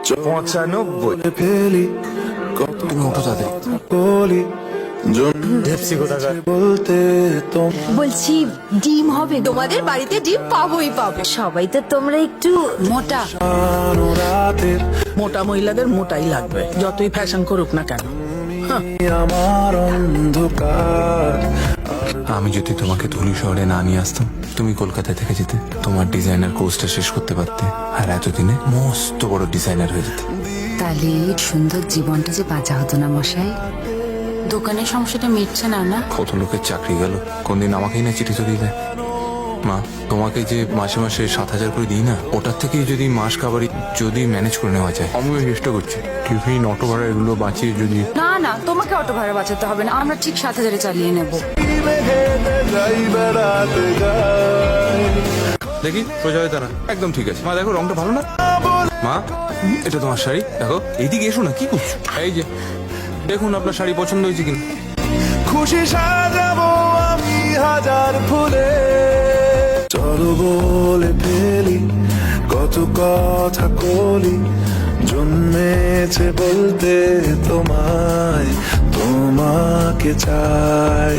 95 ফেলি কত ওঠো তাদের বলি বলতে বলছি ডিম হবে তোমাদের বাড়িতে ডিম পাবোই পাবো। সবাই তো তোমরা একটু মোটা তোমার রাতের মোটা মহিলাদের মোটাই লাগবে, যতই ফ্যাশন করুক না কেন। আমার অন্ধকার আমি যদি তোমাকে ধুলি শহরে না নিয়ে আসতাম, তুমি কলকাতা থেকে যেতে, তোমার ডিজাইনার কোর্সটা শেষ করতে পারতে, আর এতদিনে মস্ত বড় ডিজাইনার হয়ে যেতে। তাহলে সুন্দর জীবনটা যে বাঁচা হতো না মশাই। দোকানের সমস্যাটা মিটছে না না? কত লোকের চাকরি গেল, কোনদিন আমাকেই না চিঠি তো দিলে। মা, তোমাকে যে মাসে মাসে 7,000 করে দিই না, ওটার থেকেই যদি মাস খাবারই যদি ম্যানেজ করে নেওয়া যায়। আমিও চেষ্টা করছি টিফিন, অটো ভাড়া এগুলো বাঁচিয়ে যদি। না না, তোমাকে অটো ভাড়া বাঁচাতে হবে না, আমরা ঠিক 7,000-এ চালিয়ে নেব। যাই বেড়াতে যাই দেখি সোজা হয়ে দাঁড়া, একদম ঠিক আছে। মা দেখো রংটা ভালো না? মা, এটা তোমার শাড়ি, দেখো এইদিকে এসো না, কি করছো? এই যে দেখুন আপনার শাড়ি পছন্দ হয়েছে কিনা। খুশি সাজাবো আমি হাজার ফুলে চলো বলে ফেলি কত কথা কলি জন্মেছে বলতে তোমায় তোমাকে চাই।